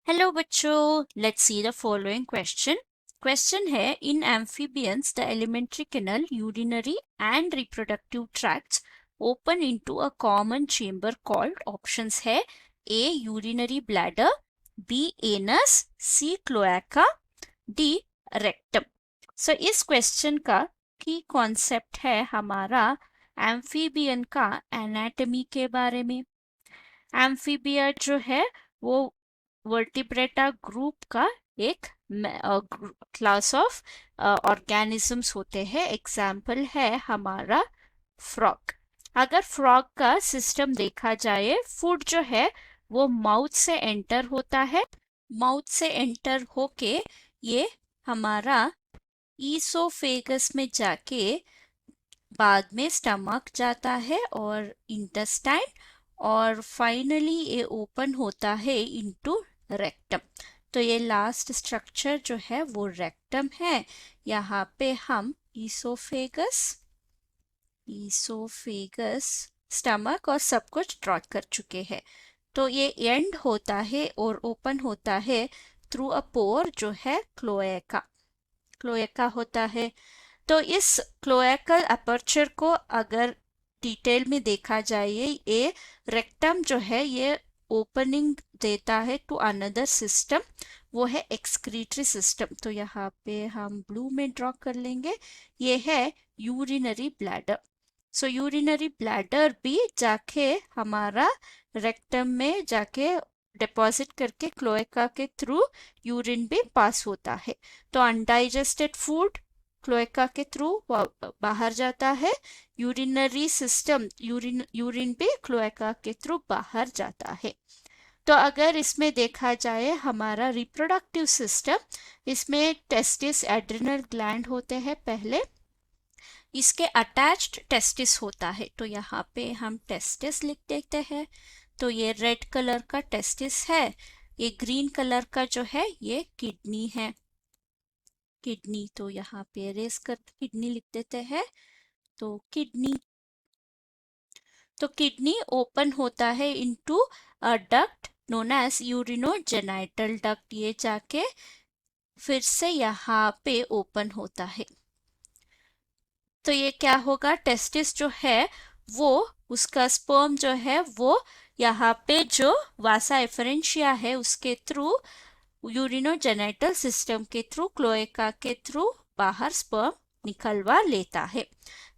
Hello बच्चों, let's see the following question है in amphibians the alimentary canal urinary and reproductive tracts open into a common chamber called options है A urinary bladder, B anus, C cloaca, D rectum. So इस question का की concept है हमारा amphibian का anatomy के बारे में। एम्फीबिया जो है वो वर्टिब्रेटा ग्रुप का एक क्लास ऑफ ऑर्गेनिजम्स होते हैं। एग्जाम्पल है हमारा फ्रॉग। अगर फ्रॉग का सिस्टम देखा जाए, फूड जो है वो माउथ से एंटर होता है। माउथ से एंटर होके ये हमारा ईसोफेगस में जाके बाद में स्टमक जाता है और इंटेस्टाइन, और फाइनली ये ओपन होता है इनटू रेक्टम। तो ये लास्ट स्ट्रक्चर जो है वो रेक्टम है। यहाँ पे हम ईसोफेगस स्टमक और सब कुछ ड्रॉ कर चुके हैं। तो ये एंड होता है और ओपन होता है थ्रू अ पोर जो है क्लोएका होता है। तो इस क्लोएकल अपर्चर को अगर डिटेल में देखा जाए, ये रेक्टम जो है ये ओपनिंग देता है टू अनदर सिस्टम, वो है एक्सक्रीटरी सिस्टम। तो यहाँ पे हम ब्लू में ड्रॉ कर लेंगे, ये है यूरिनरी ब्लैडर। सो यूरिनरी ब्लैडर भी जाके हमारा रेक्टम में जाके डिपॉजिट करके क्लोएका के थ्रू यूरिन भी पास होता है। तो अनडाइजेस्टेड फूड क्लोएका के थ्रू बाहर जाता है। यूरिनरी सिस्टम यूरिन भी क्लोएका के थ्रू बाहर जाता है। तो अगर इसमें देखा जाए हमारा रिप्रोडक्टिव सिस्टम, इसमें टेस्टिस एड्रिनल ग्लैंड होते हैं पहले, इसके अटैच्ड टेस्टिस होता है। तो यहाँ पे हम टेस्टिस लिख देते हैं। तो ये रेड कलर का टेस्टिस है, ये ग्रीन कलर का जो है ये किडनी है। किडनी, तो यहाँ पे रेस कर किडनी लिख देते हैं। तो किडनी ओपन होता है into a duct known as urinogenital duct. ये जाके फिर से यहाँ पे ओपन होता है। तो ये क्या होगा, टेस्टिस जो है वो उसका स्पर्म जो है वो यहाँ पे जो वासा एफरेंशिया है उसके थ्रू यूरिनोजेनाइटल सिस्टम के थ्रू क्लोएका के थ्रू बाहर स्पर्म निकलवा लेता है।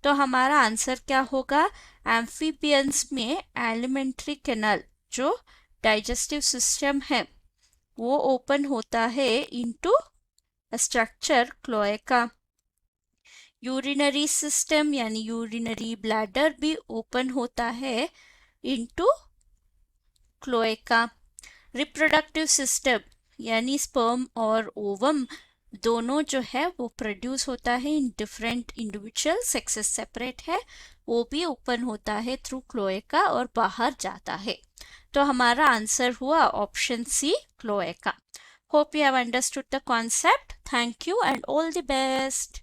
तो हमारा आंसर क्या होगा, एम्फीबियंस में एलिमेंट्री कैनल जो डाइजेस्टिव सिस्टम है वो ओपन होता है into structure cloaca. Urinary system यानी यूरिनरी ब्लैडर भी ओपन होता है इनटू क्लोएका। रिप्रोडक्टिव सिस्टम यानी स्पर्म और ओवम दोनों जो है वो प्रोड्यूस होता है in different individual, sexes separate है, वो भी ओपन होता है थ्रू क्लोएका और बाहर जाता है। तो हमारा आंसर हुआ option C, cloaca. Hope you have understood the concept. Thank you and all the best.